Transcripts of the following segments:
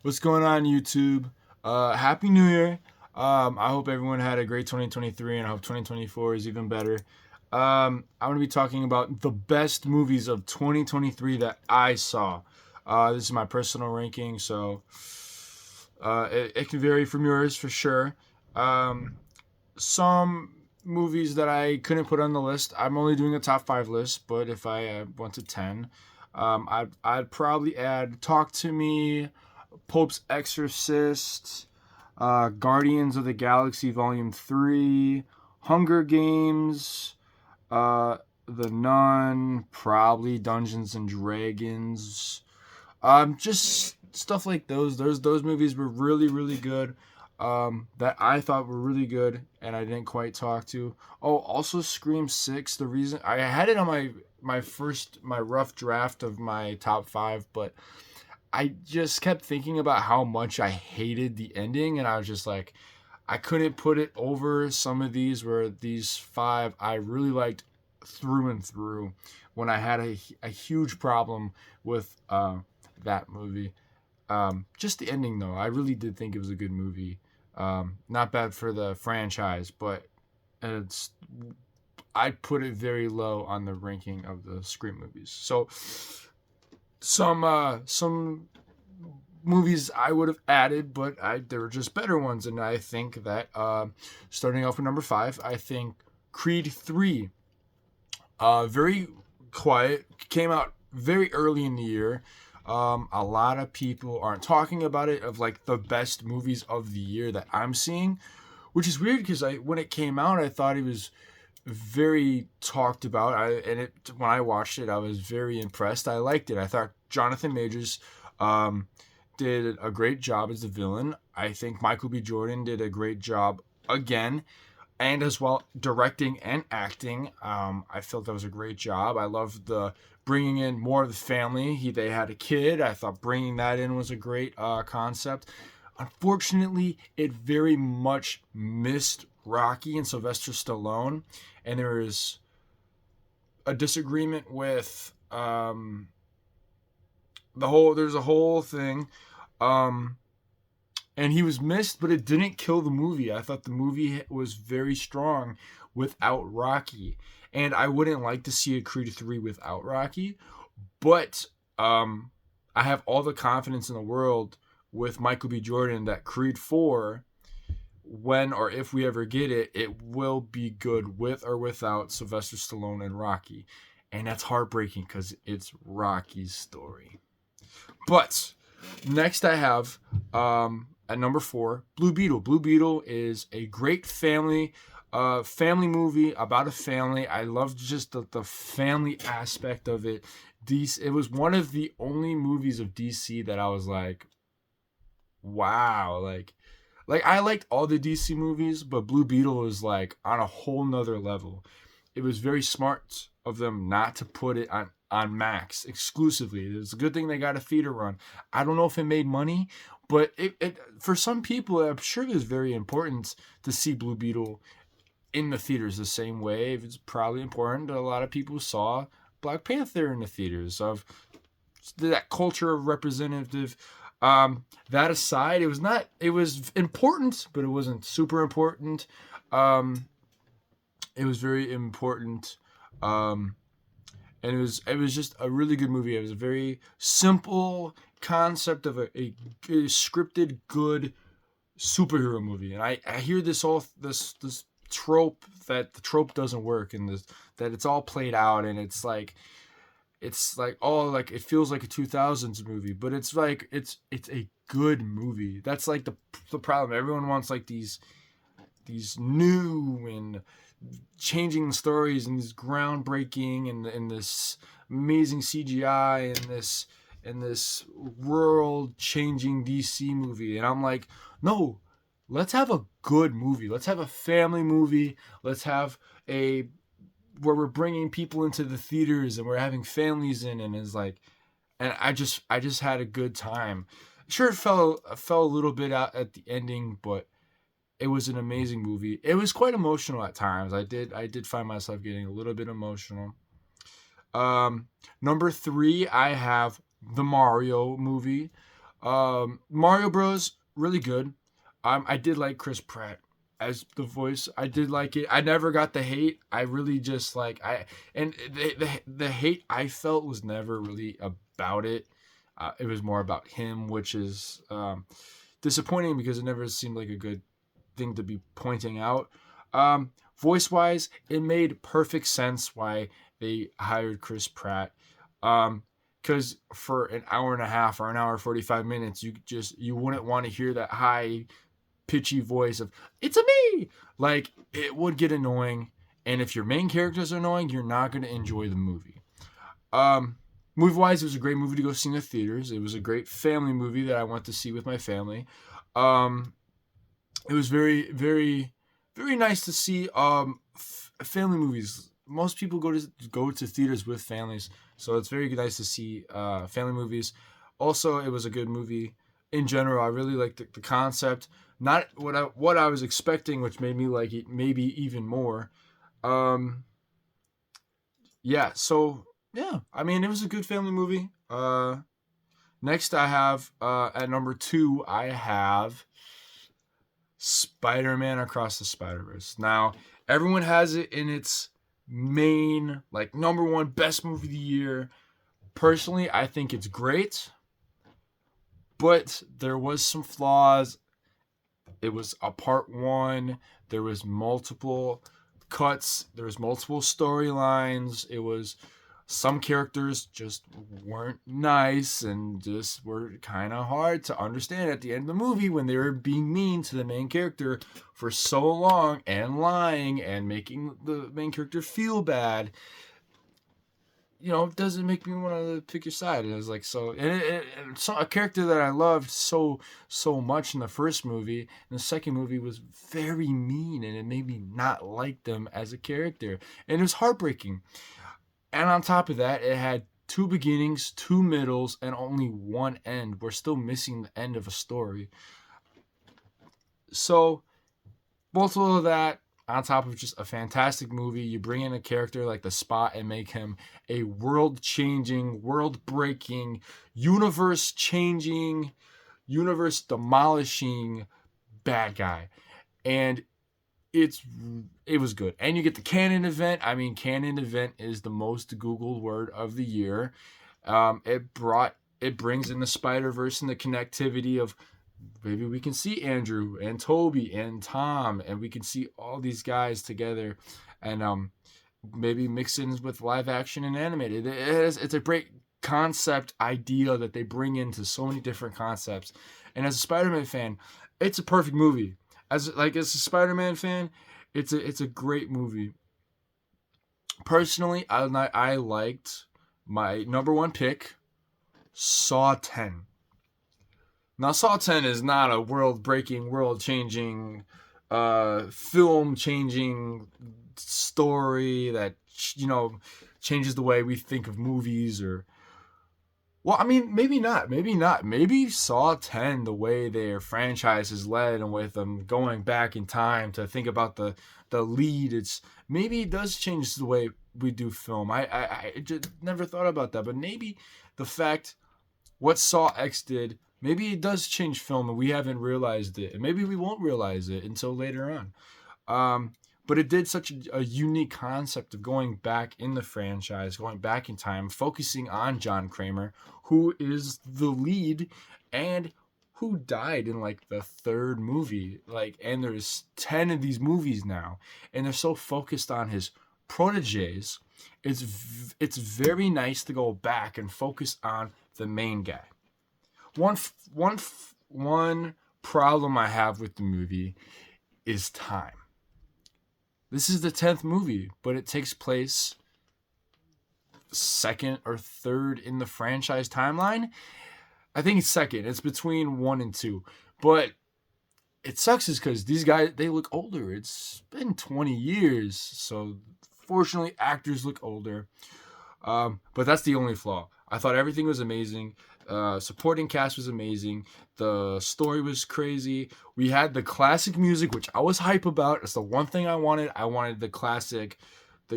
What's going on, YouTube? Happy New Year. I hope everyone had a great 2023, and I hope 2024 is even better. I'm going to be talking about the best movies of 2023 that I saw. This is my personal ranking, so it can vary from yours for sure. Um, some movies that I couldn't put on the list. I'm only doing a top five list, but if I went to 10, I'd probably add Talk to Me, Pope's Exorcist, Guardians of the Galaxy Volume 3, Hunger Games, uh, The Nun, probably Dungeons and Dragons. Just stuff like those. Those movies were really good. That I thought were really good, and I didn't quite talk to. Oh, also Scream 6. The reason I had it on my rough draft of my top five, but I just kept thinking about how much I hated the ending, and I was just like, I couldn't put it over some of these where these five I really liked through and through when I had a huge problem with that movie. Just the ending, though. I really did think it was a good movie. Not bad for the franchise, but it's I'd put it very low on the ranking of the Scream movies. So some movies I would have added, but there were just better ones, and I think that starting off with number five, I think Creed 3, very quiet, came out very early in the year. A lot of people aren't talking about it of like the best movies of the year that I'm seeing, which is weird because I when it came out, I thought it was very talked about. When I watched it, I was very impressed. I liked it. I thought Jonathan Majors um, did a great job as the villain. I think Michael B. Jordan did a great job again, and as well directing and acting. I felt that was a great job. I loved the bringing in more of the family. They had a kid. I thought bringing that in was a great concept. Unfortunately, it very much missed Rocky and Sylvester Stallone, and there was a disagreement with there's a whole thing. Um, and he was missed, but it didn't kill the movie. I thought the movie was very strong without Rocky, and I wouldn't like to see a Creed 3 without Rocky, but I have all the confidence in the world with Michael B. Jordan that Creed 4, when or if we ever get it, it will be good with or without Sylvester Stallone and Rocky. And that's heartbreaking because it's Rocky's story. But next I have at number four, Blue Beetle. Blue Beetle is a great family movie about a family. I loved just the family aspect of it. It was one of the only movies of DC that I was like, wow, like I liked all the DC movies, but Blue Beetle was like on a whole nother level. It was very smart of them not to put it on Max exclusively. It's a good thing they got a theater run. I don't know if it made money, but it for some people, I'm sure it was very important to see Blue Beetle in the theaters the same way. It's probably important that a lot of people saw Black Panther in the theaters of that culture of representative. That aside, it was not. It was important, but it wasn't super important. Um, it was very important. Um, and it was just a really good movie. It was a very simple concept of a scripted good superhero movie. And I hear this trope that the trope doesn't work, and that it's all played out, and it's like oh, like it feels like a 2000s movie, but it's like it's a good movie. That's like the problem. Everyone wants like these new and changing stories and this groundbreaking and this amazing CGI and this world changing DC movie. And I'm like, no, let's have a good movie. Let's have a family movie. Let's have a where we're bringing people into the theaters and we're having families in, and it's like, and I just had a good time. Sure, it fell a little bit out at the ending, but it was an amazing movie. It was quite emotional at times. I did find myself getting a little bit emotional. Number three, I have the Mario movie. Mario Bros. Really good. I did like Chris Pratt as the voice. I did like it. I never got the hate. I really just like I and the hate I felt was never really about it. It was more about him, which is disappointing because it never seemed like a good thing to be pointing out. Voice wise, it made perfect sense why they hired Chris Pratt. Because for an hour and a half or an hour 45 minutes, you wouldn't want to hear that high pitchy voice of "It's a me." Like it would get annoying, and if your main characters are annoying, you're not going to enjoy the movie. Um, Movie wise, it was a great movie to go see in the theaters. It was a great family movie that I went to see with my family. Um, it was very, very, very nice to see family movies. Most people go to theaters with families, so it's very nice to see family movies. Also, it was a good movie in general. I really liked the concept. Not what I was expecting, which made me like it maybe even more. Um, yeah, so yeah, I mean it was a good family movie. Next I have at number two I have Spider-Man Across the Spider-Verse. Now, everyone has it in its main, like, number one best movie of the year. Personally, I think it's great, but there was some flaws. It was a part one. There was multiple cuts. There was multiple storylines. It was some characters just weren't nice and just were kind of hard to understand at the end of the movie when they were being mean to the main character for so long and lying and making the main character feel bad. It doesn't make me want to pick your side. And it was like so, and so a character that I loved so much in the first movie, and the second movie was very mean, and it made me not like them as a character, and it was heartbreaking. And on top of that, it had two beginnings, two middles, and only one end. We're still missing the end of a story. So, multiple of that, on top of just a fantastic movie, you bring in a character like the Spot and make him a world changing, world breaking, universe changing, universe demolishing bad guy. And it was good. And you get the canon event. I mean, canon event is the most Googled word of the year. It brings in the Spider-Verse and the connectivity of maybe we can see Andrew and Toby and Tom, and we can see all these guys together, and maybe mix in with live action and animated. It's a great concept idea that they bring into so many different concepts. And as a Spider-Man fan, it's a perfect movie. As a Spider-Man fan, it's a great movie. Personally, I liked my number one pick, Saw 10. Now, Saw 10 is not a world-breaking, world-changing, film-changing story that changes the way we think of movies or. Well, I mean, maybe not. Maybe not. Maybe Saw 10, the way their franchise is led and with them going back in time to think about the lead, maybe it does change the way we do film. I just never thought about that, but maybe the fact what Saw X did, maybe it does change film and we haven't realized it, and maybe we won't realize it until later on. But it did such a unique concept of going back in the franchise, going back in time, focusing on John Kramer, who is the lead and who died in like the third movie. And there's 10 of these movies now, and they're so focused on his proteges. It's very nice to go back and focus on the main guy. One problem I have with the movie is time. This is the 10th movie, but it takes place second or third in the franchise timeline. I think it's second. It's between 1 and 2. But it sucks is because these guys, they look older. It's been 20 years. So fortunately, actors look older. But that's the only flaw. I thought everything was amazing. Supporting cast was amazing. The story was crazy. We had the classic music, which I was hype about. It's the one thing I wanted. I wanted the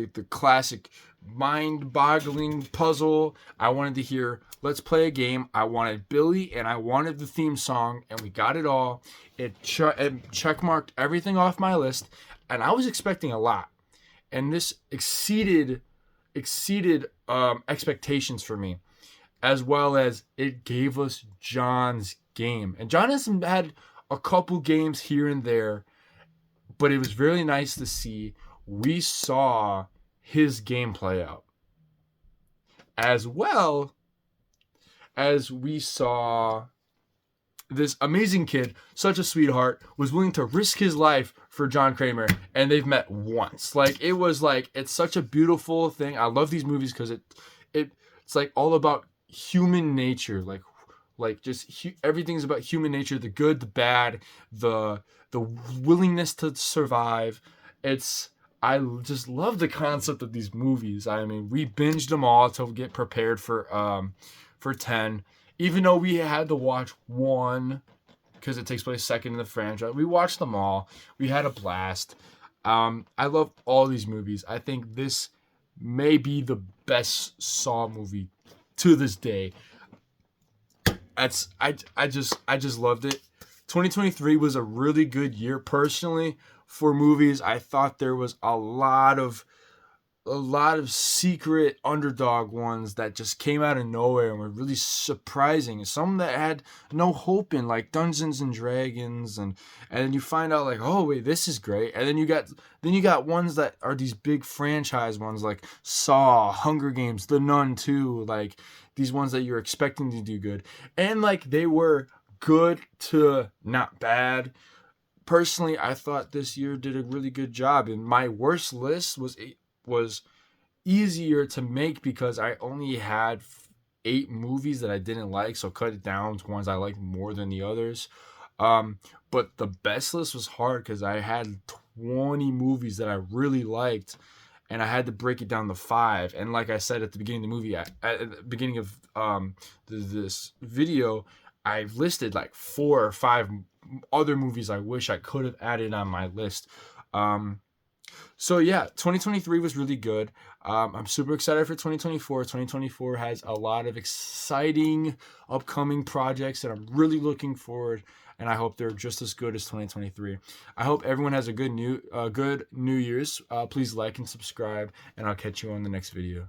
the classic mind-boggling puzzle. I wanted to hear "Let's Play a Game." I wanted Billy, and I wanted the theme song, and we got it all. It checkmarked everything off my list, and I was expecting a lot, and this exceeded expectations for me, as well as it gave us John's game. And John has had a couple games here and there, but it was really nice to see we saw his game play out, as well as we saw this amazing kid, such a sweetheart, was willing to risk his life for John Kramer, and they've met once. Like, it's such a beautiful thing. I love these movies because it's like all about human nature, like just everything's about human nature, the good, the bad, the willingness to survive. I just love the concept of these movies. I mean, we binged them all to get prepared for 10, even though we had to watch one because it takes place second in the franchise. We watched them all. We had a blast. I love all these movies. I think this may be the best Saw movie to this day. I just loved it. 2023 was a really good year personally for movies. I thought there was a lot of secret underdog ones that just came out of nowhere and were really surprising. Some that had no hope in, like Dungeons and Dragons, and then you find out like, oh wait, this is great. And then you got ones that are these big franchise ones like Saw, Hunger Games, The Nun 2, like these ones that you're expecting to do good. And like they were good to not bad. Personally, I thought this year did a really good job. And my worst list was easier to make because I only had 8 movies that I didn't like, so cut it down to ones I liked more than the others. But the best list was hard because I had 20 movies that I really liked, and I had to break it down to 5. And like I said at the beginning of the movie, at the beginning of this video, I listed like 4 or 5 other movies I wish I could have added on my list. So yeah, 2023 was really good. I'm super excited for 2024. 2024 has a lot of exciting upcoming projects that I'm really looking forward, and I hope they're just as good as 2023. I hope everyone has a good New Year's. Please like and subscribe, and I'll catch you on the next video.